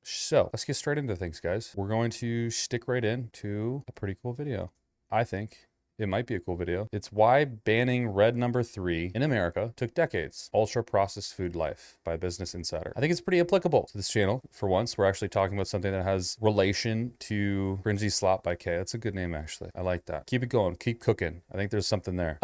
So let's get straight into things, guys. We're going to stick right into a pretty cool video. I think it might be a cool video. It's why banning red number 3 in America took decades. Ultra processed food life by Business Insider. I think it's pretty applicable to this channel. For once, we're actually talking about something that has relation to Cringy Slop by K. That's a good name, actually. I like that. Keep it going. Keep cooking. I think there's something there.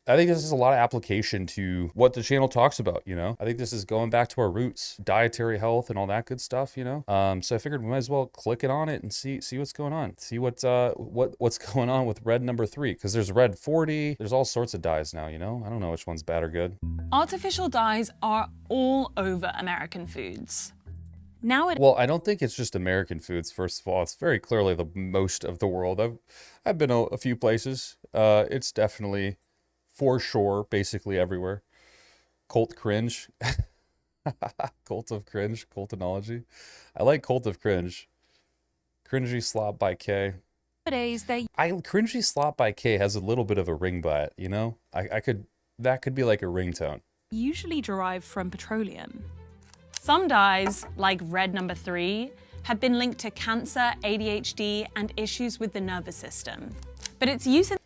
I think this is a lot of application to what the channel talks about, you know? I think this is going back to our roots, dietary health and all that good stuff, you know? So I figured we might as well click it on it and see what's going on. See what's going on with red number 3, because there's red 40, there's all sorts of dyes now, you know? I don't know which one's bad or good. Artificial dyes are all over American foods. Well, I don't think it's just American foods, first of all. It's very clearly the most of the world. I've been a few places. It's definitely, for sure, basically everywhere. Cult cringe. Cult of cringe. Coltonology. I like cult of cringe. Cringy slop by K. Cringy slop by K has a little bit of a ring by it, you know? That could be like a ringtone. Usually derived from petroleum. Some dyes, like red number 3, have been linked to cancer, ADHD, and issues with the nervous system. But its use in...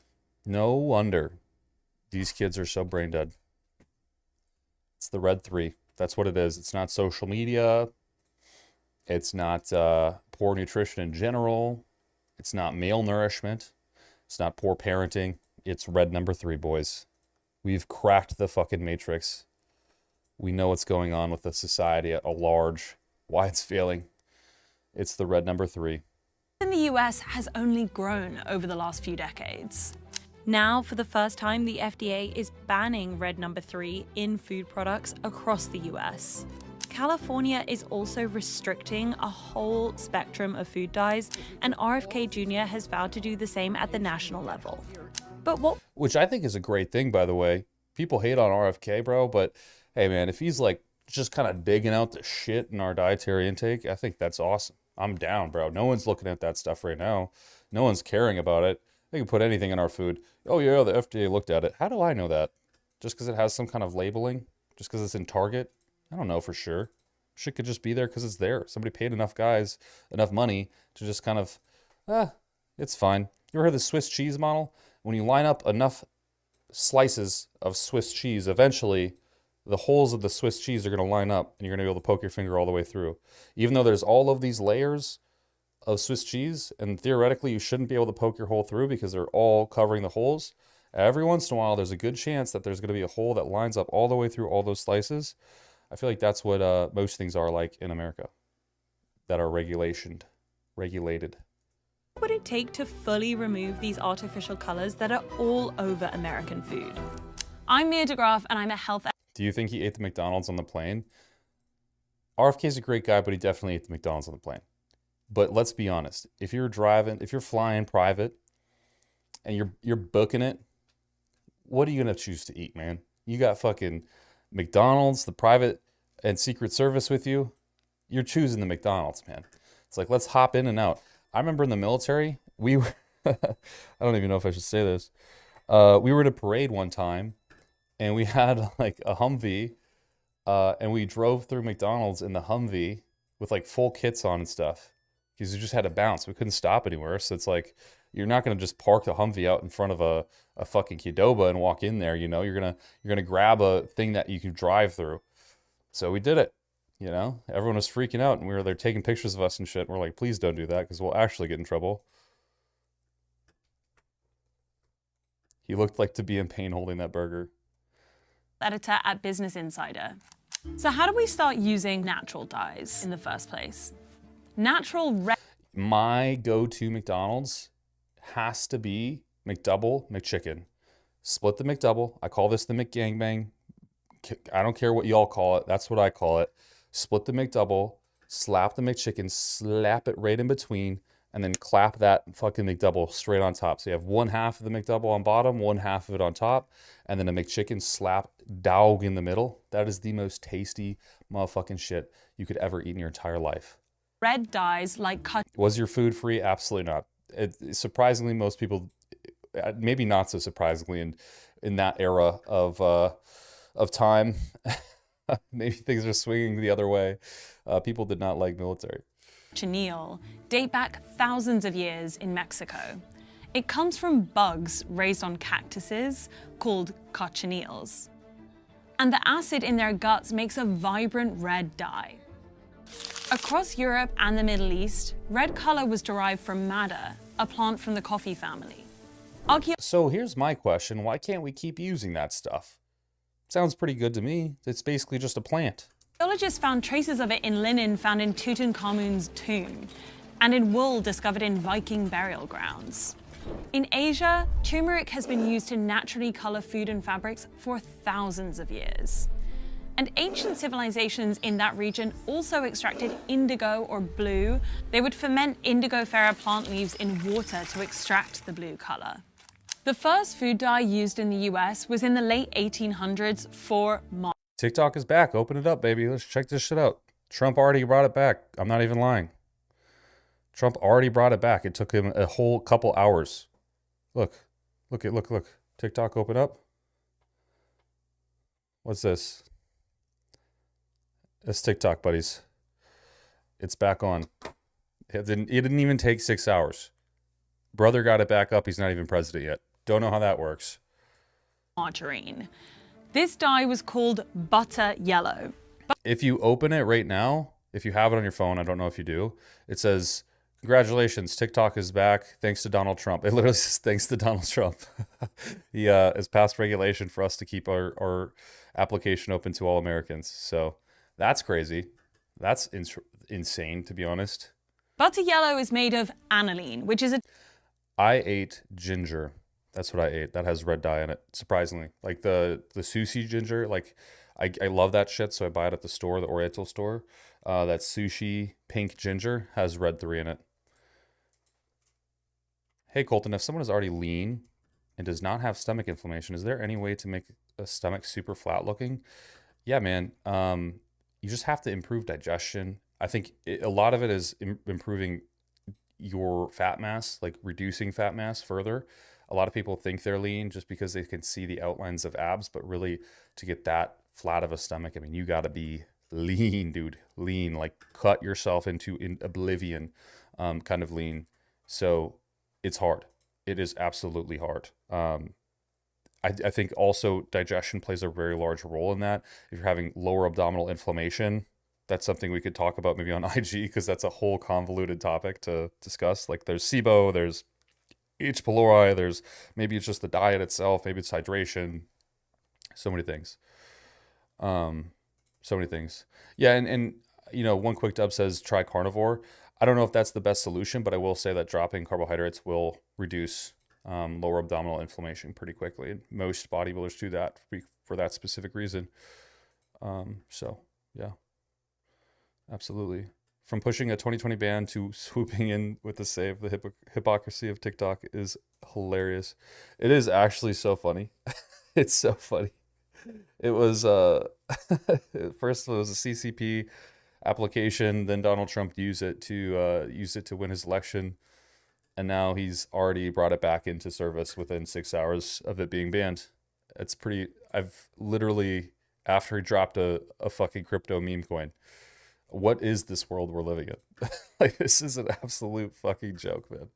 No wonder these kids are so brain dead. It's the red 3. That's what it is. It's not social media. It's not poor nutrition in general. It's not malnourishment. It's not poor parenting. It's red number 3, boys. We've cracked the fucking matrix. We know what's going on with the society at large, why it's failing. It's the red number 3. In the US has only grown over the last few decades. Now, for the first time, the FDA is banning red number 3 in food products across the US. California is also restricting a whole spectrum of food dyes, and RFK Jr. has vowed to do the same at the national level. But what... Which I think is a great thing, by the way. People hate on RFK, bro, but hey, man, if he's like just kind of digging out the shit in our dietary intake, I think that's awesome. I'm down, bro. No one's looking at that stuff right now. No one's caring about it. They can put anything in our food. Oh, yeah, the FDA looked at it. How do I know that? Just because it has some kind of labeling? Just because it's in Target? I don't know for sure. Shit could just be there because it's there. Somebody paid enough guys enough money to just kind of, it's fine. You ever heard of the Swiss cheese model? When you line up enough slices of Swiss cheese, eventually the holes of the Swiss cheese are going to line up and you're going to be able to poke your finger all the way through. Even though there's all of these layers of Swiss cheese, and theoretically you shouldn't be able to poke your hole through because they're all covering the holes, every once in a while there's a good chance that there's going to be a hole that lines up all the way through all those slices. I feel like that's what most things are like in America that are regulated. What would it take to fully remove these artificial colors that are all over American food? I'm Mia DeGraff, and I'm a health... Do you think he ate the McDonald's on the plane? RFK's a great guy, but he definitely ate the McDonald's on the plane. But let's be honest. If you're flying private and you're booking it, what are you going to choose to eat, man? You got fucking McDonald's, the private and Secret Service with you. You're choosing the McDonald's, man. It's like, let's hop in and out. I remember in the military, we were, I don't even know if I should say this. We were in a parade one time and we had like a Humvee and we drove through McDonald's in the Humvee with like full kits on and stuff because we just had to bounce. We couldn't stop anywhere. So it's like, you're not going to just park the Humvee out in front of a fucking Qdoba and walk in there, you know? You're gonna grab a thing that you can drive through. So we did it, you know? Everyone was freaking out and we were there taking pictures of us and shit. And we're like, please don't do that because we'll actually get in trouble. He looked like to be in pain holding that burger. Editor at Business Insider. So how do we start using natural dyes in the first place? Natural red... My go-to McDonald's has to be McDouble, McChicken. Split the McDouble. I call this the McGangbang. I don't care what y'all call it. That's what I call it. Split the McDouble, slap the McChicken, slap it right in between, and then clap that fucking McDouble straight on top. So you have one half of the McDouble on bottom, one half of it on top, and then a McChicken slap dog in the middle. That is the most tasty motherfucking shit you could ever eat in your entire life. Red dyes like cut... Was your food free? Absolutely not. Surprisingly, most people, maybe not so surprisingly in that era of time, Maybe things are swinging the other way. People did not like military. Cochineal date back thousands of years in Mexico. It comes from bugs raised on cactuses called cochineals. And the acid in their guts makes a vibrant red dye. Across Europe and the Middle East, red color was derived from madder, a plant from the coffee family. So here's my question. Why can't we keep using that stuff? Sounds pretty good to me. It's basically just a plant. Archaeologists found traces of it in linen found in Tutankhamun's tomb and in wool discovered in Viking burial grounds. In Asia, turmeric has been used to naturally color food and fabrics for thousands of years. And ancient civilizations in that region also extracted indigo or blue. They would ferment indigofera plant leaves in water to extract the blue color. The first food dye used in the US was in the late 1800s for TikTok is back. Open it up, baby. Let's check this shit out. Trump already brought it back. I'm not even lying. Trump already brought it back. It took him a whole couple hours. Look. TikTok, open up. What's this? It's TikTok, buddies. It's back on. It didn't even take 6 hours. Brother got it back up. He's not even president yet. Don't know how that works. margarine. This dye was called butter yellow. If you open it right now, if you have it on your phone, I don't know if you do, it says, congratulations, TikTok is back thanks to Donald Trump. It literally says thanks to Donald Trump. He has passed regulation for us to keep our application open to all Americans. So that's crazy. That's insane, to be honest. Butter yellow is made of aniline, which is a... I ate ginger. That's what I ate. That has red dye in it, surprisingly. Like the sushi ginger, like I love that shit, so I buy it at the store, the Oriental store. That sushi pink ginger has red 3 in it. Hey, Kolton, if someone is already lean and does not have stomach inflammation, is there any way to make a stomach super flat looking? Yeah, man. You just have to improve digestion. I think a lot of it is improving your fat mass, like reducing fat mass further. A lot of people think they're lean just because they can see the outlines of abs, but really to get that flat of a stomach, I mean, you got to be lean, dude. Lean, like cut yourself into oblivion, kind of lean. So it's hard. It is absolutely hard. I think also digestion plays a very large role in that. If you're having lower abdominal inflammation, that's something we could talk about maybe on IG, because that's a whole convoluted topic to discuss. Like there's SIBO, there's H. pylori, there's maybe it's just the diet itself, maybe it's hydration, so many things. So many things. Yeah, and you know, one quick dub says try carnivore. I don't know if that's the best solution, but I will say that dropping carbohydrates will reduce lower abdominal inflammation pretty quickly. And most bodybuilders do that for that specific reason. So yeah, absolutely. From pushing a 2020 ban to swooping in with the save, the hypocrisy of TikTok is hilarious. It is actually so funny. It's so funny. It was first it was a CCP application, then Donald Trump used it to win his election, and now he's already brought it back into service within 6 hours of it being banned. It's pretty. I've literally, after he dropped a fucking crypto meme coin. What is this world we're living in? Like, this is an absolute fucking joke, man.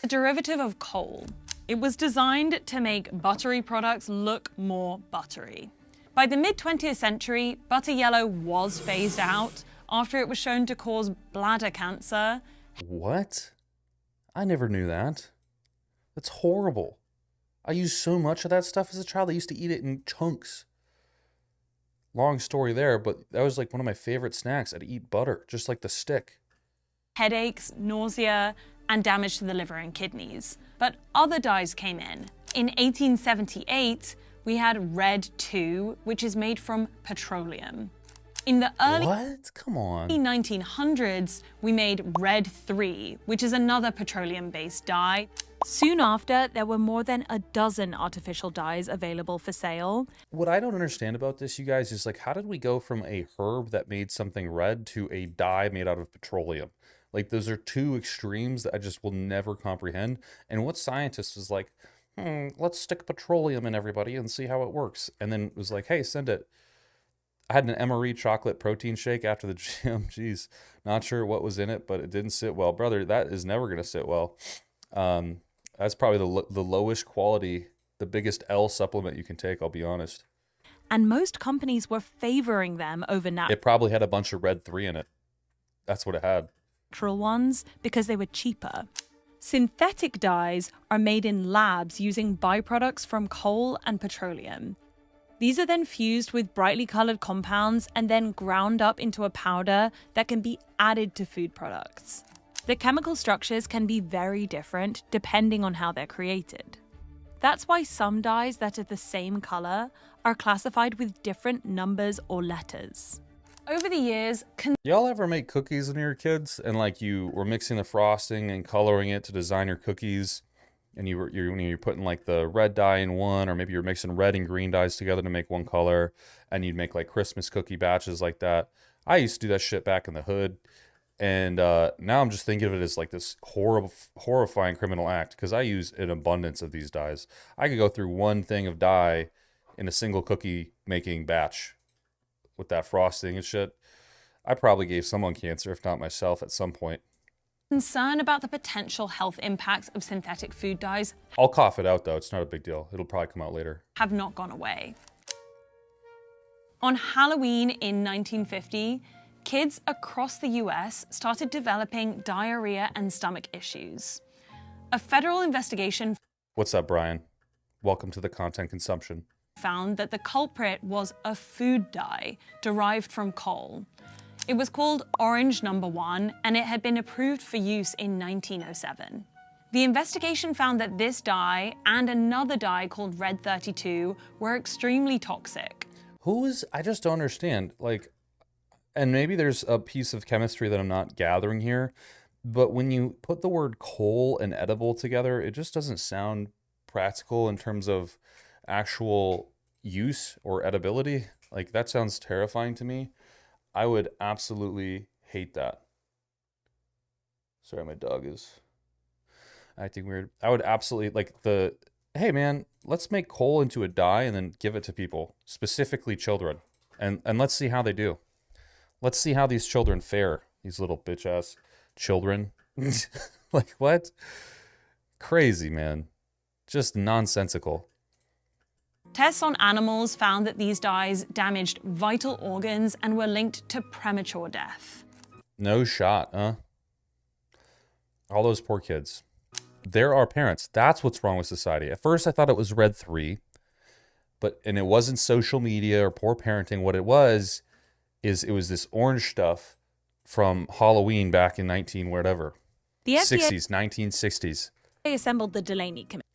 A derivative of coal. It was designed to make buttery products look more buttery. By the mid-20th century, butter yellow was phased out after it was shown to cause bladder cancer. What? I never knew that. That's horrible. I used so much of that stuff as a child. I used to eat it in chunks. Long story there, but that was like one of my favorite snacks. I'd eat butter, just like the stick. Headaches, nausea, and damage to the liver and kidneys. But other dyes came in. In 1878, we had Red 2, which is made from petroleum. In the early What? Come on. 1900s, we made Red 3, which is another petroleum-based dye. Soon after, there were more than a dozen artificial dyes available for sale. What I don't understand about this, you guys, is like, how did we go from a herb that made something red to a dye made out of petroleum? Like, those are two extremes that I just will never comprehend. And what scientist was like, let's stick petroleum in everybody and see how it works. And then it was like, hey, send it. I had an MRE chocolate protein shake after the gym. Jeez, not sure what was in it, but it didn't sit well. Brother, that is never going to sit well. That's probably the lowest quality, the biggest L supplement you can take, I'll be honest. And most companies were favoring them over It probably had a bunch of red 3 in it. That's what it had. natural ones because they were cheaper. Synthetic dyes are made in labs using byproducts from coal and petroleum. These are then fused with brightly colored compounds and then ground up into a powder that can be added to food products. The chemical structures can be very different depending on how they're created. That's why some dyes that are the same color are classified with different numbers or letters. Over the years, Y'all ever make cookies when you were kids and like you were mixing the frosting and coloring it to design your cookies, and you're putting like the red dye in one, or maybe you're mixing red and green dyes together to make one color, and you'd make like Christmas cookie batches like that. I used to do that shit back in the hood, and now I'm just thinking of it as like this horrifying criminal act because I use an abundance of these dyes. I could go through one thing of dye in a single cookie making batch with that frosting and shit. I probably gave someone cancer, if not myself, at some point. concern about the potential health impacts of synthetic food dyes I'll cough it out though. It's not a big deal. It'll probably come out later. have not gone away. On Halloween in 1950, kids across the US started developing diarrhea and stomach issues. A federal investigation What's up, Brian? Welcome to the content consumption. found that the culprit was a food dye derived from coal. It was called Orange No. 1, and it had been approved for use in 1907. The investigation found that this dye and another dye called Red 32 were extremely toxic. I just don't understand. Like, and maybe there's a piece of chemistry that I'm not gathering here, but when you put the word coal and edible together, it just doesn't sound practical in terms of actual use or edibility. Like, that sounds terrifying to me. I would absolutely hate that. Sorry, my dog is acting weird. I would absolutely hey man, let's make coal into a dye and then give it to people, specifically children. And let's see how they do. Let's see how these children fare, these little bitch ass children. Like, what? Crazy, man. Just nonsensical. Tests on animals found that these dyes damaged vital organs and were linked to premature death. No shot, huh? All those poor kids. There are parents. That's what's wrong with society. At first, I thought it was Red 3, and it wasn't social media or poor parenting. What it was is it was this orange stuff from Halloween back in 1960s, 1960s. They assembled the Delaney Committee.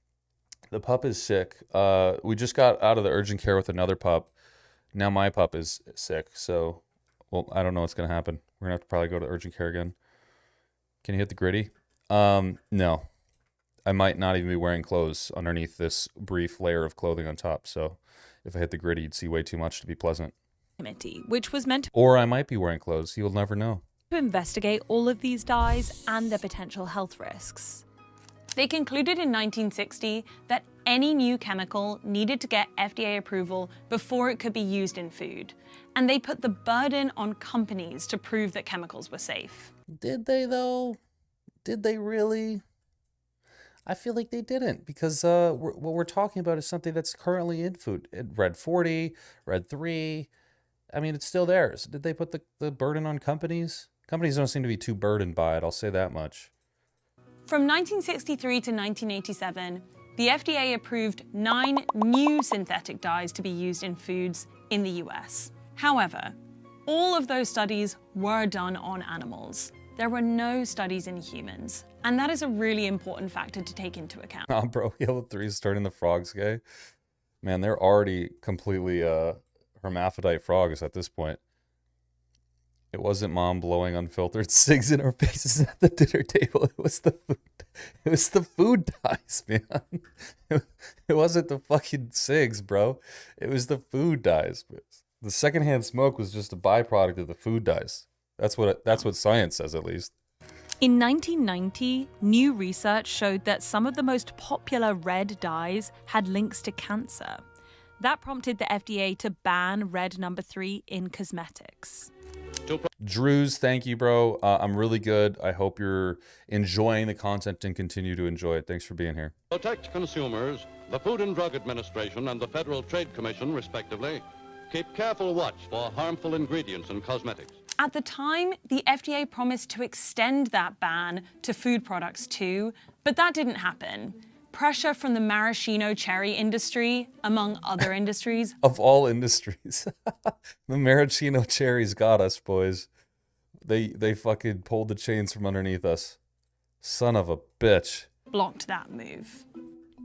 The pup is sick. We just got out of the urgent care with another pup. Now my pup is sick, so, well, I don't know what's going to happen. We're going to have to probably go to urgent care again. Can you hit the gritty? No. I might not even be wearing clothes underneath this brief layer of clothing on top, so if I hit the gritty, you'd see way too much to be pleasant. Committee, which was meant Or I might be wearing clothes. You'll never know. to investigate all of these dyes and their potential health risks. They concluded in 1960 that any new chemical needed to get FDA approval before it could be used in food, and they put the burden on companies to prove that chemicals were safe. Did they, though? Did they really? I feel like they didn't, because what we're talking about is something that's currently in food. Red 40, Red 3. I mean, it's still there. So did they put the burden on companies? Companies don't seem to be too burdened by it, I'll say that much. From 1963 to 1987, the FDA approved 9 new synthetic dyes to be used in foods in the US. However, all of those studies were done on animals. There were no studies in humans, and that is a really important factor to take into account. Oh, bro, Yellow 3 is starting the frogs gay. Man, they're already completely hermaphrodite frogs at this point. It wasn't mom blowing unfiltered cigs in our faces at the dinner table. It was the food. It was the food dyes, man. It wasn't the fucking cigs, bro. It was the food dyes. The secondhand smoke was just a byproduct of the food dyes. That's what science says, at least. In 1990, new research showed that some of the most popular red dyes had links to cancer. That prompted the FDA to ban red number 3 in cosmetics. Drews, thank you, bro. I'm really good. I hope you're enjoying the content and continue to enjoy it. Thanks for being here. Protect consumers, the Food and Drug Administration and the Federal Trade Commission, respectively, keep careful watch for harmful ingredients in cosmetics. At the time, the FDA promised to extend that ban to food products too, but that didn't happen. Pressure from the maraschino cherry industry, among other industries. Of all industries. The maraschino cherries got us, boys. They fucking pulled the chains from underneath us. Son of a bitch. Blocked that move.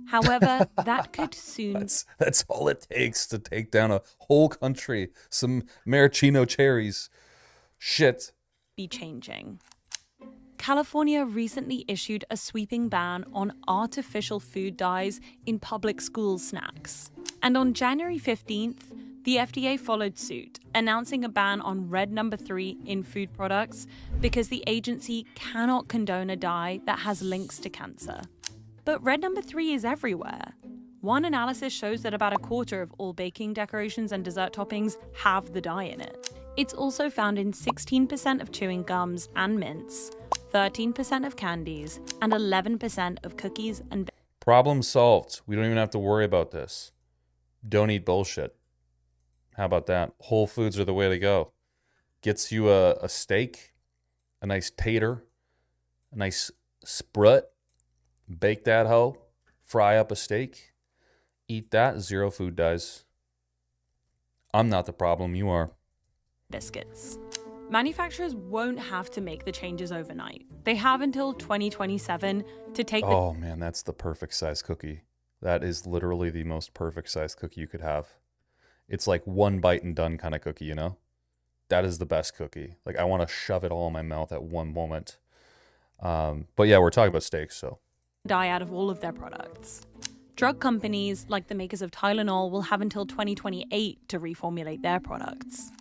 However, that could soon... That's all it takes to take down a whole country. Some maraschino cherries. Shit. ...be changing. California recently issued a sweeping ban on artificial food dyes in public school snacks. And on January 15th, the FDA followed suit, announcing a ban on red number 3 in food products because the agency cannot condone a dye that has links to cancer. But red number 3 is everywhere. One analysis shows that about a quarter of all baking decorations and dessert toppings have the dye in it. It's also found in 16% of chewing gums and mints, 13% of candies, and 11% of cookies and... Problem solved. We don't even have to worry about this. Don't eat bullshit. How about that? Whole foods are the way to go. Gets you a steak, a nice tater, a nice sprut, bake that hoe, fry up a steak, eat that, 0 food dyes. I'm not the problem, you are. Biscuits. Manufacturers won't have to make the changes overnight. They have until 2027 to take Oh man, that's the perfect size cookie. That is literally the most perfect size cookie you could have. It's like one bite and done kind of cookie, you know? That is the best cookie. Like I want to shove it all in my mouth at one moment. But yeah, we're talking about steaks, so. Dye out of all of their products. Drug companies, like the makers of Tylenol, will have until 2028 to reformulate their products.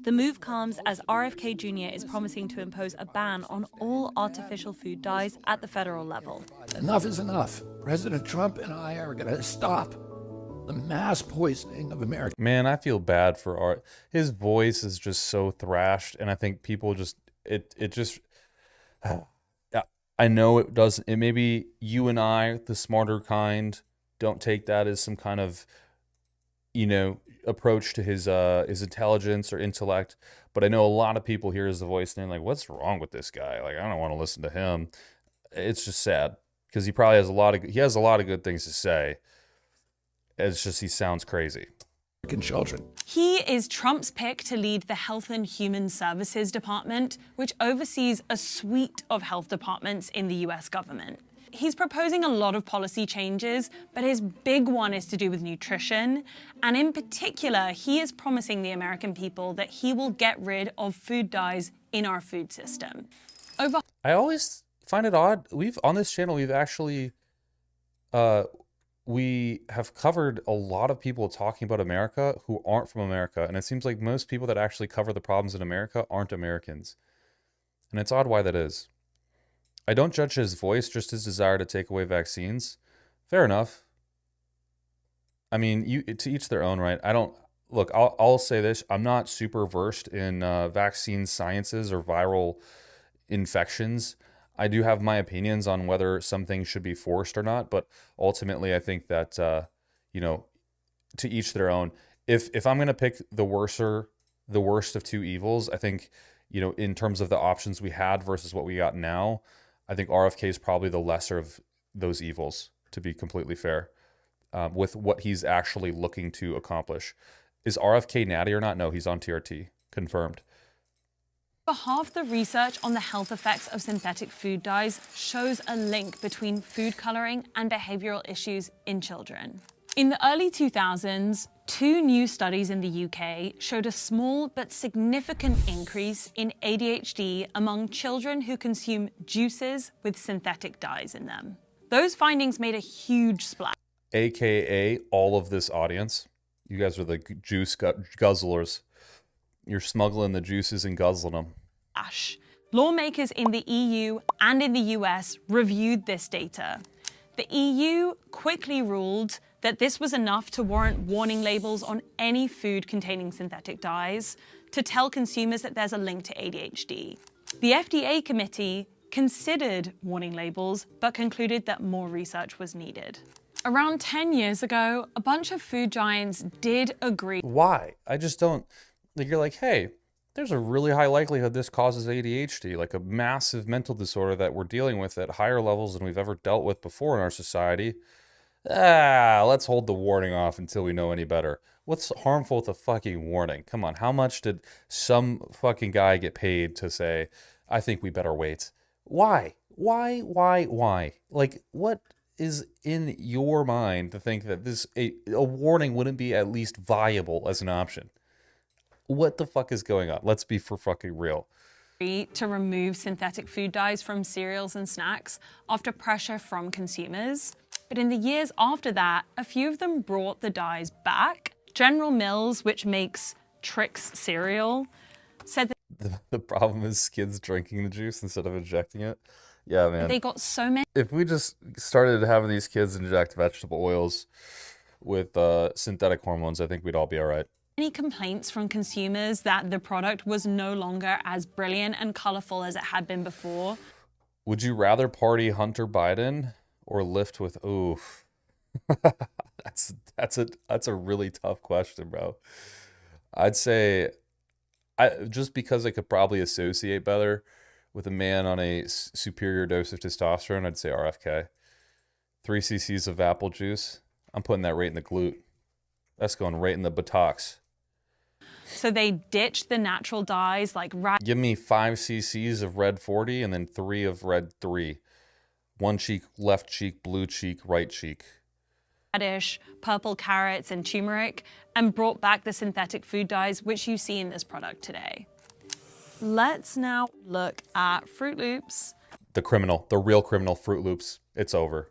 The move comes as RFK Jr. is promising to impose a ban on all artificial food dyes at the federal level. Enough is enough. President Trump and I are going to stop the mass poisoning of America. Man, I feel bad for Art. His voice is just so thrashed, and I think people just it just I know it doesn't. It maybe you and I, the smarter kind, don't take that as some kind of, you know, approach to his intelligence or intellect, but I know a lot of people hear his voice and they're like, what's wrong with this guy? Like, I don't want to listen to him. It's just sad because he probably has a lot of good things to say. It's just he sounds crazy. Children. He is Trump's pick to lead the Health and Human Services Department, which oversees a suite of health departments in the US government. He's proposing a lot of policy changes, but his big one is to do with nutrition. And in particular, he is promising the American people that he will get rid of food dyes in our food system. I always find it odd. On this channel, we've actually, we have covered a lot of people talking about America who aren't from America. And it seems like most people that actually cover the problems in America aren't Americans. And it's odd why that is. I don't judge his voice, just his desire to take away vaccines. Fair enough. I mean, to each their own, right? I'll say this. I'm not super versed in vaccine sciences or viral infections. I do have my opinions on whether something should be forced or not, but ultimately I think that, you know, to each their own. If I'm going to pick the worst of two evils, I think, you know, in terms of the options we had versus what we got now, I think RFK is probably the lesser of those evils, to be completely fair, with what he's actually looking to accomplish. Is RFK natty or not? No, he's on TRT. Confirmed. Half the research on the health effects of synthetic food dyes shows a link between food coloring and behavioral issues in children. In the early 2000s, 2 new studies in the UK showed a small but significant increase in ADHD among children who consume juices with synthetic dyes in them. Those findings made a huge splash. AKA all of this audience. You guys are the juice guzzlers. You're smuggling the juices and guzzling them. Lawmakers in the EU and in the US reviewed this data. The EU quickly ruled that this was enough to warrant warning labels on any food containing synthetic dyes to tell consumers that there's a link to ADHD. The FDA committee considered warning labels, but concluded that more research was needed. Around 10 years ago, a bunch of food giants did agree. Why? I just don't. Like, you're like, hey, there's a really high likelihood this causes ADHD, like a massive mental disorder that we're dealing with at higher levels than we've ever dealt with before in our society. Let's hold the warning off until we know any better. What's harmful with a fucking warning? Come on, how much did some fucking guy get paid to say, I think we better wait? Why? Why? Like, what is in your mind to think that a warning wouldn't be at least viable as an option? What the fuck is going on? Let's be for fucking real. To remove synthetic food dyes from cereals and snacks after pressure from consumers. But in the years after that, a few of them brought the dyes back. General Mills, which makes Trix cereal, said that The problem is kids drinking the juice instead of injecting it. Yeah, man. they got so many If we just started having these kids inject vegetable oils with synthetic hormones, I think we'd all be all right. complaints from consumers that the product was no longer as brilliant and colorful as it had been before. Would you rather party Hunter Biden or lift with oof? That's a really tough question, bro. I'd say just because I could probably associate better with a man on a superior dose of testosterone, I'd say RFK. 3 cc's of apple juice. I'm putting that right in the glute. That's going right in the buttocks. So they ditched the natural dyes like Give me 5 cc's of red 40 and then 3 of red 3. One cheek, left cheek, blue cheek, right cheek. radish, purple carrots, and turmeric, and brought back the synthetic food dyes, which you see in this product today. Let's now look at Fruit Loops. The real criminal, Fruit Loops. It's over.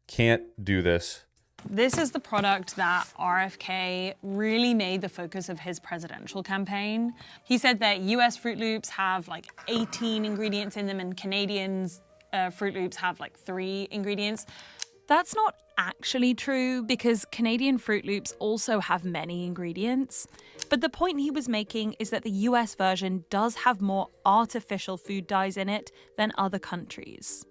Can't do this. This is the product that RFK really made the focus of his presidential campaign. He said that US Fruit Loops have like 18 ingredients in them and Canadians Fruit Loops have like 3 ingredients. That's not actually true because Canadian Fruit Loops also have many ingredients. But the point he was making is that the US version does have more artificial food dyes in it than other countries.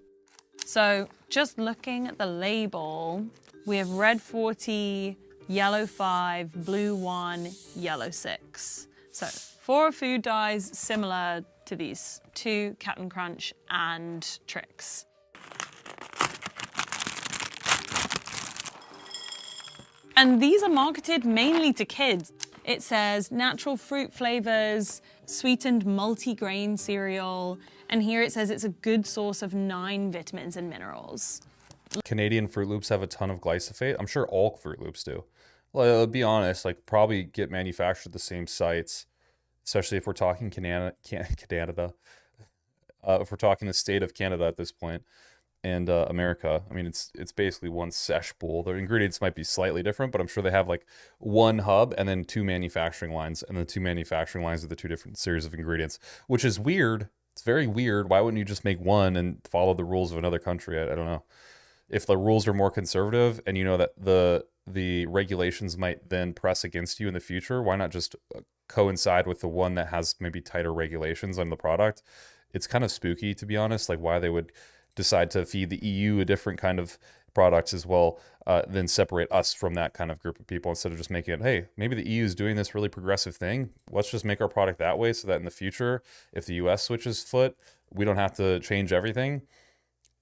So just looking at the label, we have red 40, yellow 5, blue 1, yellow 6. So 4 food dyes similar to these 2, Captain Crunch and Trix. And these are marketed mainly to kids. It says natural fruit flavors, sweetened multi-grain cereal, and here it says it's a good source of 9 vitamins and minerals. Canadian Fruit Loops have a ton of glyphosate. I'm sure all Fruit Loops do. Well, be honest, like probably get manufactured at the same sites, especially if we're talking Canada. If we're talking the state of Canada at this point, and America. I mean, it's basically one sesh pool. The ingredients might be slightly different, but I'm sure they have like one hub and then 2 manufacturing lines, and the 2 manufacturing lines are the 2 different series of ingredients, which is weird. It's very weird. Why wouldn't you just make one and follow the rules of another country? I don't know. If the rules are more conservative and you know that the regulations might then press against you in the future, why not just coincide with the one that has maybe tighter regulations on the product? It's kind of spooky, to be honest, like why they would decide to feed the EU a different kind of products as well, then separate us from that kind of group of people instead of just making it, hey, maybe the EU is doing this really progressive thing. Let's just make our product that way so that in the future, if the US switches foot, we don't have to change everything.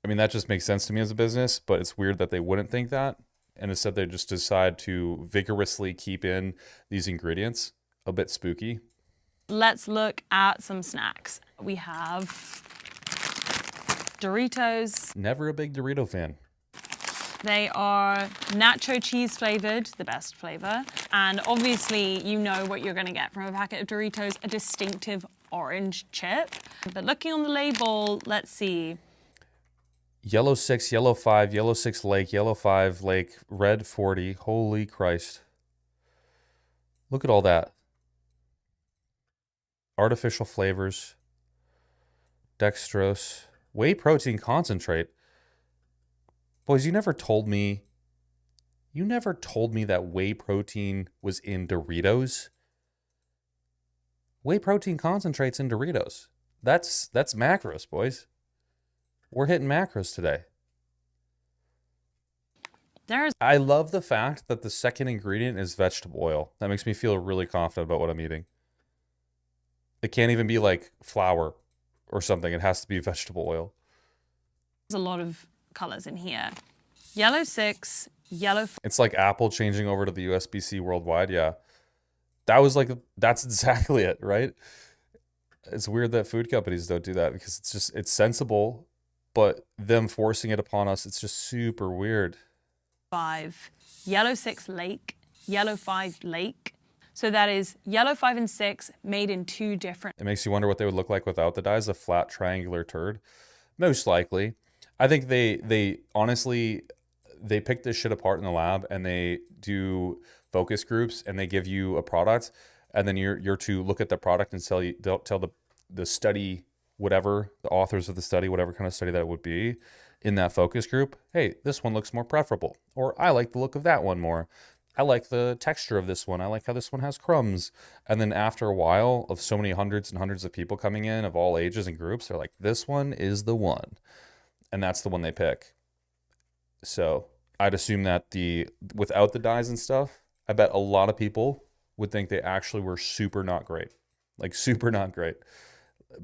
I mean, that just makes sense to me as a business, but it's weird that they wouldn't think that. And instead they just decide to vigorously keep in these ingredients. A bit spooky. Let's look at some snacks. We have Doritos. Never a big Dorito fan. They are nacho cheese flavored, the best flavor. And obviously you know what you're gonna get from a packet of Doritos, a distinctive orange chip. But looking on the label, let's see. Yellow 6, yellow 5, yellow 6 Lake, yellow 5 Lake, red 40. Holy Christ. Look at all that. Artificial flavors. Dextrose. Whey protein concentrate. Boys, you never told me You never told me that whey protein was in Doritos. Whey protein concentrates in Doritos. That's macros, boys. We're hitting macros today. I love the fact that the second ingredient is vegetable oil. That makes me feel really confident about what I'm eating. It can't even be like flour or something. It has to be vegetable oil. There's a lot of colors in here. Yellow 6, yellow. It's like Apple changing over to the USB-C worldwide. Yeah. That's exactly it, right? It's weird that food companies don't do that because it's sensible, but them forcing it upon us, it's just super weird. 5, yellow 6 lake, yellow 5 lake. So that is yellow 5 and 6 made in 2 different. It makes you wonder what they would look like without the dyes, a flat triangular turd. Most likely. I think they honestly, they pick this shit apart in the lab and they do focus groups and they give you a product and then you're to look at the product and tell the study, whatever, the authors of the study, whatever kind of study that would be in that focus group, hey, this one looks more preferable. Or I like the look of that one more. I like the texture of this one. I like how this one has crumbs. And then after a while of so many hundreds and hundreds of people coming in of all ages and groups, they're like, this one is the one. And that's the one they pick. So I'd assume that without the dyes and stuff, I bet a lot of people would think they actually were super not great. Like super not great.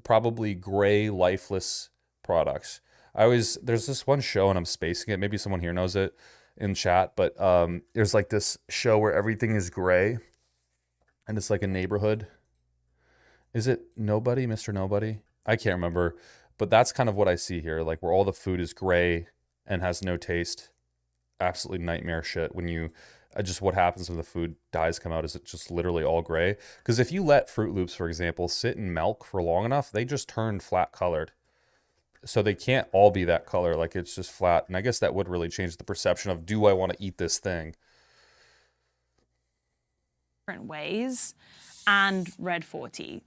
Probably gray, lifeless products. There's this one show and I'm spacing it. Maybe someone here knows it in chat, but there's like this show where everything is gray and it's like a neighborhood. Is it Nobody, Mr. Nobody? I can't remember, but that's kind of what I see here. Like where all the food is gray and has no taste. Absolutely nightmare shit. When what happens when the food dyes come out is it just literally all gray. Because if you let Fruit Loops, for example, sit in milk for long enough, they just turn flat colored. So they can't all be that color, like it's just flat. And I guess that would really change the perception of, do I want to eat this thing? Different ways. And red 40.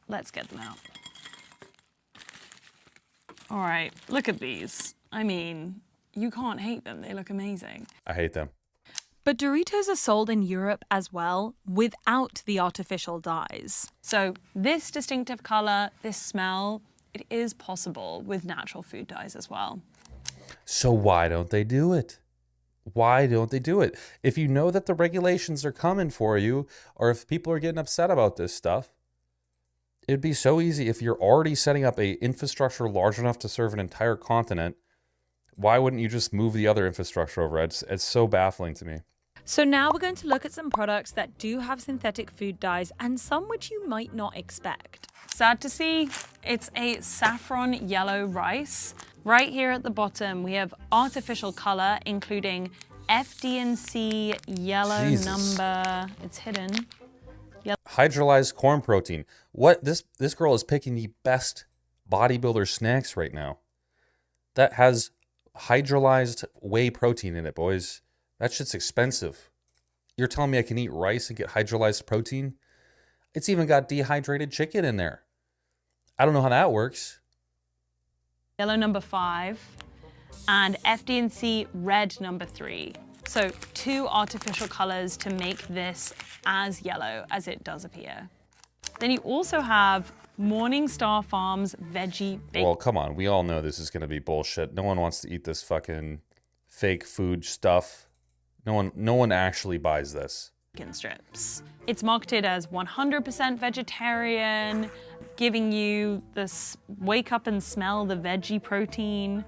Let's get them out. All right, look at these. I mean, you can't hate them. They look amazing. I hate them. But Doritos are sold in Europe as well, without the artificial dyes. So this distinctive color, this smell, it is possible with natural food dyes as well. So why don't they do it? Why don't they do it? If you know that the regulations are coming for you, or if people are getting upset about this stuff, it'd be so easy. If you're already setting up a infrastructure large enough to serve an entire continent, why wouldn't you just move the other infrastructure over? It's so baffling to me. So now we're going to look at some products that do have synthetic food dyes and some which you might not expect. Sad to see, it's a saffron yellow rice. Right here at the bottom, we have artificial color, including FD&C yellow number. It's hidden. Hydrolyzed corn protein. What? This girl is picking the best bodybuilder snacks right now. That has hydrolyzed whey protein in it, boys. That shit's expensive. You're telling me I can eat rice and get hydrolyzed protein? It's even got dehydrated chicken in there. I don't know how that works. Yellow number 5 and FD&C red number 3. So 2 artificial colors to make this as yellow as it does appear. Then you also have Morningstar Farms veggie bacon. Well, come on. We all know this is going to be bullshit. No one wants to eat this fucking fake food stuff. No one actually buys this. Strips. It's marketed as 100% vegetarian, giving you this wake up and smell the veggie protein,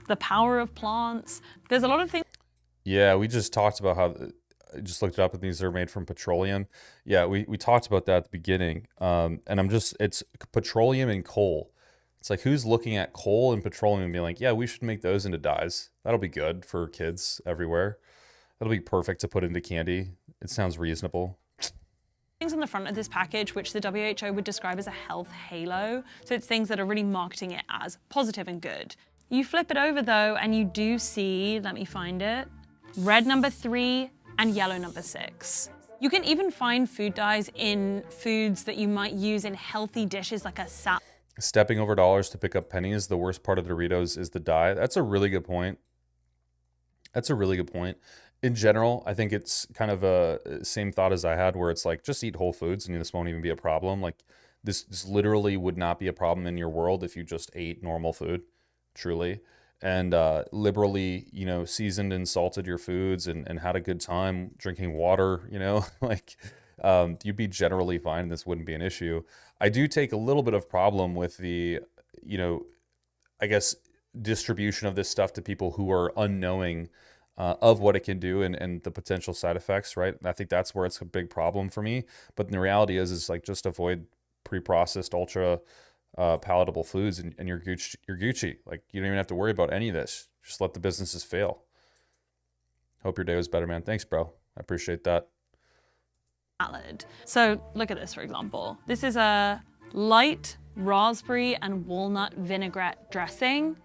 the power of plants. There's a lot of things. Yeah, we just talked about how, I just looked it up and these are made from petroleum. Yeah, we talked about that at the beginning. And it's petroleum and coal. It's like, who's looking at coal and petroleum and being like, yeah, we should make those into dyes. That'll be good for kids everywhere. That'll be perfect to put into candy. It sounds reasonable. Things on the front of this package, which the WHO would describe as a health halo. So it's things that are really marketing it as positive and good. You flip it over though, and you do see, let me find it, red number 3 and yellow number 6. You can even find food dyes in foods that you might use in healthy dishes like a salad. Stepping over dollars to pick up pennies. The worst part of Doritos is the dye. That's a really good point. That's a really good point. in general, I think it's kind of a same thought as I had, where it's like just eat whole foods and this won't even be a problem. Like this literally would not be a problem in your world if you just ate normal food, truly, and liberally, seasoned and salted your foods and had a good time drinking water. Like you'd be generally fine. This wouldn't be an issue. I do take a little bit of problem with the, I guess, distribution of this stuff to people who are unknowing of what it can do and the potential side effects, right? And I think that's where it's a big problem for me. But the reality is like just avoid pre-processed, ultra palatable foods, and you're Gucci. You're Gucci. Like you don't even have to worry about any of this. Just let the businesses fail. Hope your day was better, man. Thanks, bro. I appreciate that. Salad. So look at this, for example. This is a light raspberry and walnut vinaigrette dressing.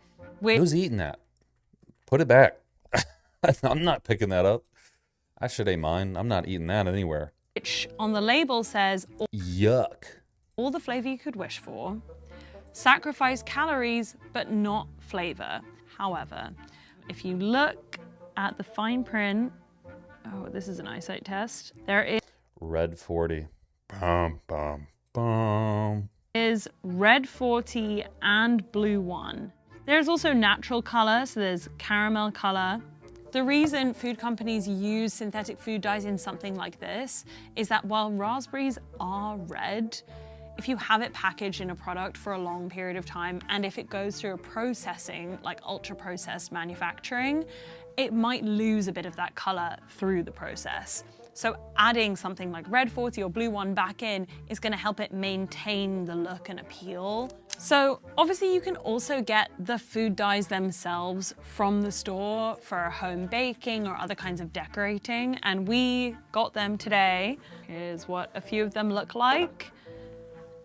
Who's eating that? Put it back. I'm not picking that up. I should ain't mine. I'm not eating that anywhere. Which on the label says yuck. All the flavor you could wish for. Sacrifice calories, but not flavor. However, if you look at the fine print, oh, this is an eyesight test. There is Red 40. Bum, bum, bum. Is red 40 and blue 1. There's also natural color, so there's caramel color. The reason food companies use synthetic food dyes in something like this is that while raspberries are red, if you have it packaged in a product for a long period of time, and if it goes through a processing, like ultra-processed manufacturing, it might lose a bit of that color through the process. So adding something like red 40 or blue 1 back in is gonna help it maintain the look and appeal. So obviously you can also get the food dyes themselves from the store for home baking or other kinds of decorating, and we got them today. Here's what a few of them look like.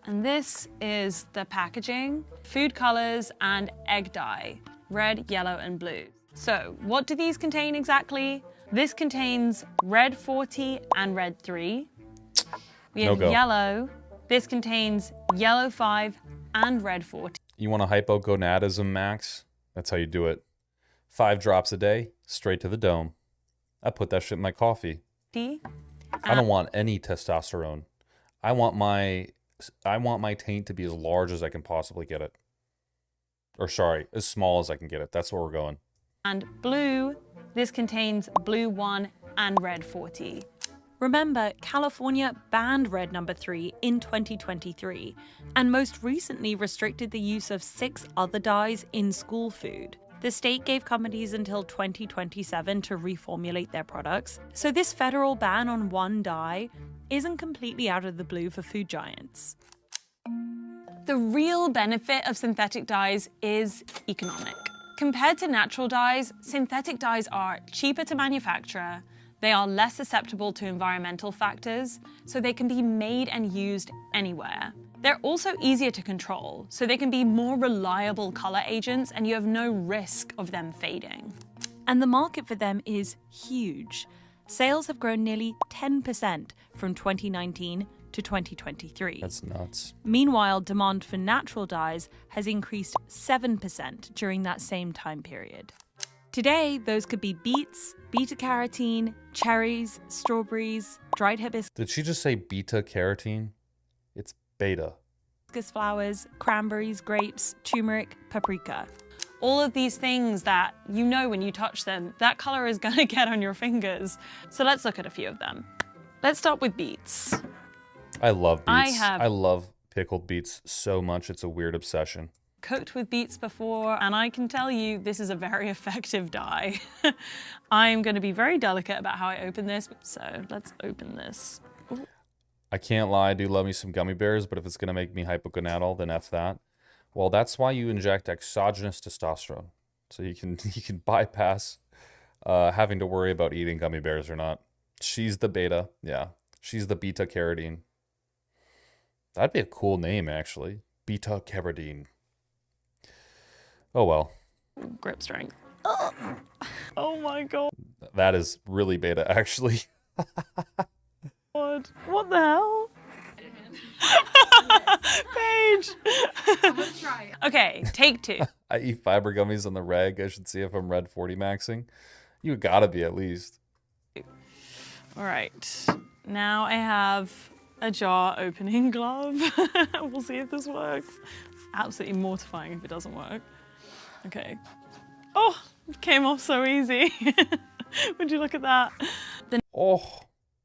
And this is the packaging. Food colors and egg dye, red, yellow, and blue. So what do these contain exactly? This contains red 40 and red 3. We have yellow. This contains yellow 5 and red 40. You want a hypogonadism max? That's how you do it. 5 drops a day, straight to the dome. I put that shit in my coffee. I don't want any testosterone. I want my taint to be as large as I can possibly get it. Or sorry, as small as I can get it. That's where we're going. And blue, this contains blue 1 and red 40. Remember, California banned red number 3 in 2023, and most recently restricted the use of 6 other dyes in school food. The state gave companies until 2027 to reformulate their products, so this federal ban on one dye isn't completely out of the blue for food giants. The real benefit of synthetic dyes is economic. Compared to natural dyes, synthetic dyes are cheaper to manufacture, they are less susceptible to environmental factors, so they can be made and used anywhere. They're also easier to control, so they can be more reliable color agents and you have no risk of them fading. And the market for them is huge. Sales have grown nearly 10% from 2019 to 2023. That's nuts. Meanwhile, demand for natural dyes has increased 7% during that same time period. Today, those could be beets, beta-carotene, cherries, strawberries, dried hibiscus Did she just say beta-carotene? It's beta. flowers, cranberries, grapes, turmeric, paprika. All of these things that you know when you touch them, that color is gonna get on your fingers. So let's look at a few of them. Let's start with beets. I love beets. I love pickled beets so much. It's a weird obsession. Cooked with beets before, and I can tell you this is a very effective dye. I'm going to be very delicate about how I open this, so let's open this. Ooh. I can't lie, I do love me some gummy bears, but if it's going to make me hypogonadal, then F that. Well, that's why you inject exogenous testosterone, so you can bypass having to worry about eating gummy bears or not. She's the beta, yeah. She's the beta-carotene. That'd be a cool name, actually. Beta-carotene. Oh, well. Grip strength. Oh my god. That is really beta, actually. What the hell? Paige! I'm gonna try. Okay, take 2. I eat fiber gummies on the reg. I should see if I'm red 40 maxing. You gotta be at least. All right, now I have a jar opening glove. We'll see if this works. Absolutely mortifying if it doesn't work. Okay. Oh, it came off so easy. Would you look at that? The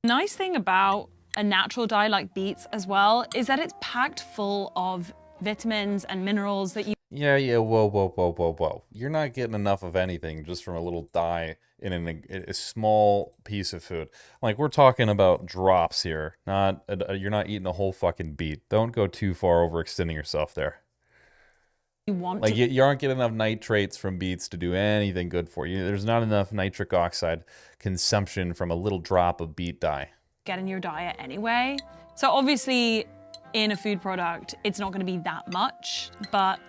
nice thing about a natural dye like beets as well is that it's packed full of vitamins and minerals that you Yeah, whoa. You're not getting enough of anything just from a little dye in a small piece of food. Like, we're talking about drops here, not you're not eating a whole fucking beet. Don't go too far overextending yourself there. want Like, to you aren't getting enough nitrates from beets to do anything good for you. There's not enough nitric oxide consumption from a little drop of beet dye. get in your diet anyway. So obviously, in a food product, it's not going to be that much, but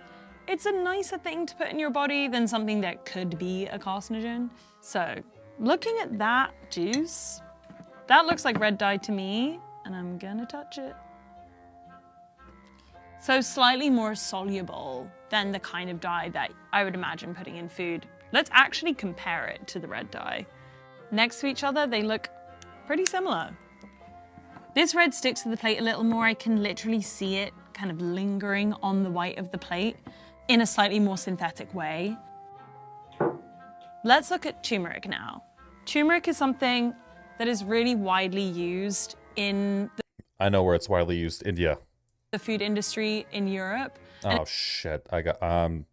it's a nicer thing to put in your body than something that could be a carcinogen. So looking at that juice, that looks like red dye to me, and I'm gonna touch it. So slightly more soluble than the kind of dye that I would imagine putting in food. Let's actually compare it to the red dye. Next to each other, they look pretty similar. This red sticks to the plate a little more. I can literally see it kind of lingering on the white of the plate in a slightly more synthetic way. Let's look at turmeric now. Turmeric is something that is really widely used in I know where it's widely used. India. the food industry in Europe. Oh shit! I'm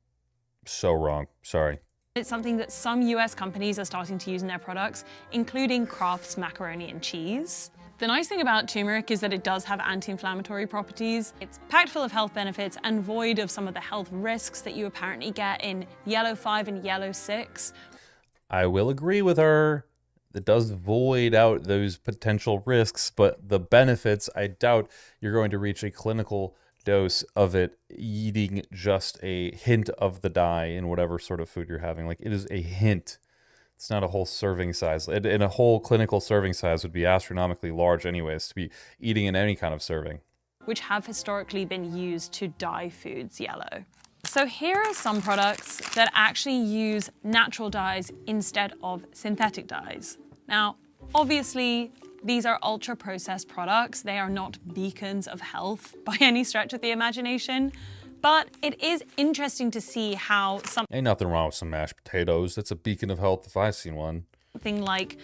so wrong. Sorry. It's something that some US companies are starting to use in their products, including Kraft's macaroni and cheese. The nice thing about turmeric is that it does have anti-inflammatory properties. It's packed full of health benefits and void of some of the health risks that you apparently get in yellow 5 and yellow 6. I will agree with her. It does void out those potential risks, but the benefits, I doubt you're going to reach a clinical dose of it eating just a hint of the dye in whatever sort of food you're having. Like, it is a hint. It's not a whole serving size. And a whole clinical serving size would be astronomically large anyways to be eating in any kind of serving. Which have historically been used to dye foods yellow. So here are some products that actually use natural dyes instead of synthetic dyes. Now, obviously, these are ultra-processed products. They are not beacons of health by any stretch of the imagination, but it is interesting to see how Ain't nothing wrong with some mashed potatoes. That's a beacon of health if I've seen one. something like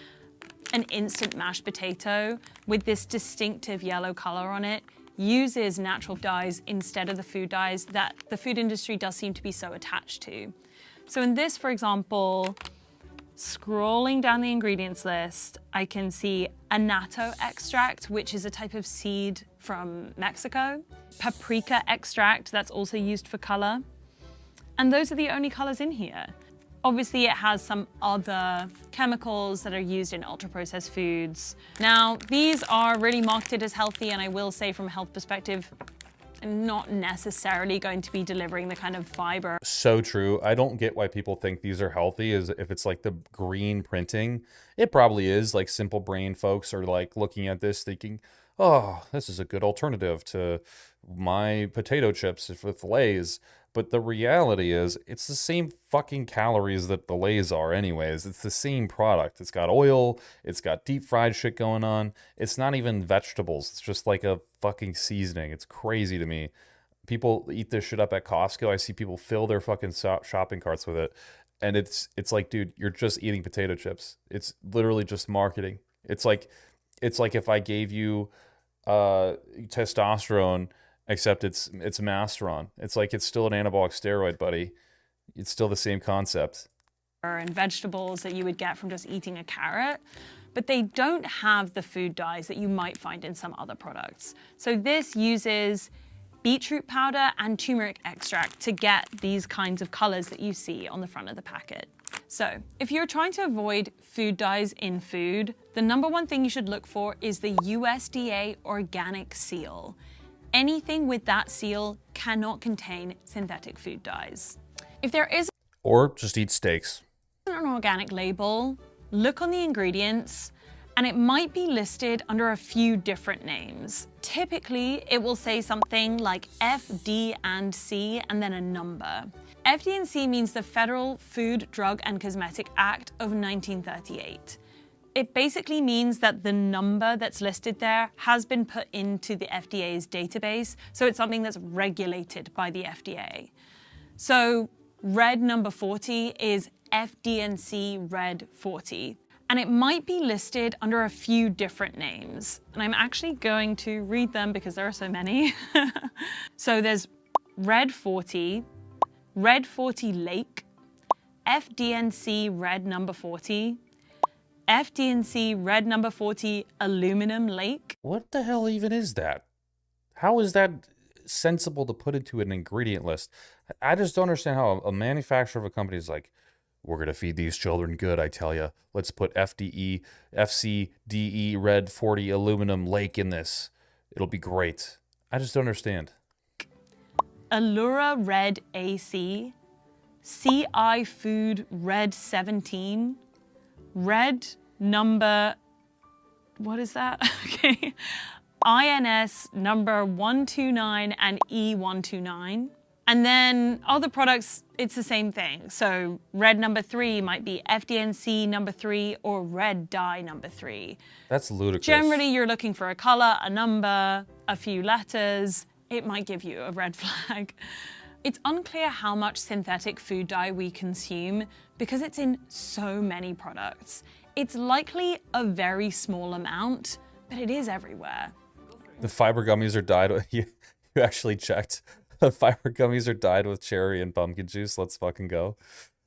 an instant mashed potato with this distinctive yellow color on it uses natural dyes instead of the food dyes that the food industry does seem to be so attached to. So in this, for example, scrolling down the ingredients list, I can see annatto extract, which is a type of seed from Mexico, paprika extract, that's also used for color. And those are the only colors in here. Obviously, it has some other chemicals that are used in ultra-processed foods. Now, these are really marketed as healthy, and I will say from a health perspective, not necessarily going to be delivering the kind of fiber. So true. I don't get why people think these are healthy, is if it's like the green printing. It probably is. Like, simple brain folks are like looking at this thinking, oh, this is a good alternative to my potato chips with Lay's. But the reality is, it's the same fucking calories that the Lay's are anyways. It's the same product. It's got oil. It's got deep fried shit going on. It's not even vegetables. It's just like a fucking seasoning. It's crazy to me. People eat this shit up at Costco. I see people fill their fucking shopping carts with it. And it's like, dude, you're just eating potato chips. It's literally just marketing. It's like if I gave you testosterone, except it's Masteron. It's like, it's still an anabolic steroid, buddy. It's still the same concept. And vegetables that you would get from just eating a carrot, but they don't have the food dyes that you might find in some other products. So this uses beetroot powder and turmeric extract to get these kinds of colors that you see on the front of the packet. So if you're trying to avoid food dyes in food, the number one thing you should look for is the USDA organic seal. Anything with that seal cannot contain synthetic food dyes. If there is Or just eat steaks. an organic label, look on the ingredients, and it might be listed under a few different names. Typically, it will say something like FD and C and then a number. FD and C means the Federal Food, Drug, and Cosmetic Act of 1938. It basically means that the number that's listed there has been put into the FDA's database, so it's something that's regulated by the FDA. So red number 40 is FDNC Red 40, and it might be listed under a few different names. And I'm actually going to read them because there are so many. So there's Red 40, Red 40 Lake, FDNC Red number 40, FDNC Red number 40 Aluminum Lake. What the hell even is that? How is that sensible to put into an ingredient list? I just don't understand how a manufacturer of a company is like, we're going to feed these children good, I tell you. Let's put FCDE Red 40 Aluminum Lake in this. It'll be great. I just don't understand. Allura Red AC, CI Food Red 17, Red number, what is that? Okay. INS number 129 and E129. And then other products, it's the same thing. So red number 3 might be FDNC number 3 or red dye number 3. That's ludicrous. Generally, you're looking for a color, a number, a few letters. It might give you a red flag. It's unclear how much synthetic food dye we consume because it's in so many products. It's likely a very small amount, but it is everywhere. The fiber gummies are dyed with, you actually checked. The fiber gummies are dyed with cherry and pumpkin juice. Let's fucking go.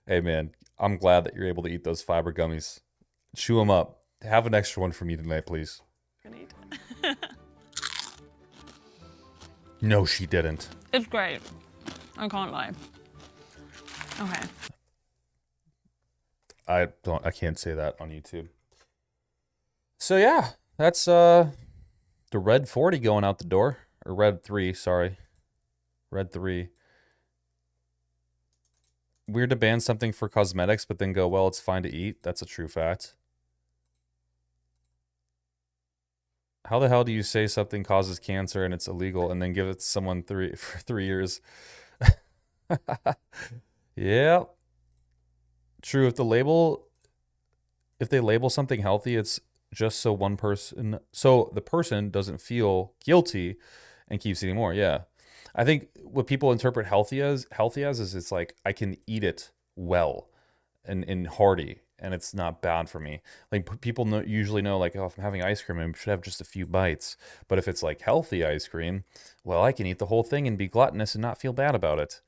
Hey man, I'm glad that you're able to eat those fiber gummies. Chew them up. Have an extra one for me tonight, please. No, she didn't. It's great. I can't lie. Okay. I can't say that on YouTube. So yeah, that's the red 40 going out the door. Or red 3, sorry. Red 3. Weird to ban something for cosmetics, but then go, well, it's fine to eat. That's a true fact. How the hell do you say something causes cancer and it's illegal and then give it to someone for 3 years? Yeah. True. If they label something healthy, it's just so the person doesn't feel guilty and keeps eating more. Yeah. I think what people interpret healthy as is it's like I can eat it well and hearty and it's not bad for me. Like people usually know like, oh, if I'm having ice cream, I should have just a few bites. But if it's like healthy ice cream, well, I can eat the whole thing and be gluttonous and not feel bad about it.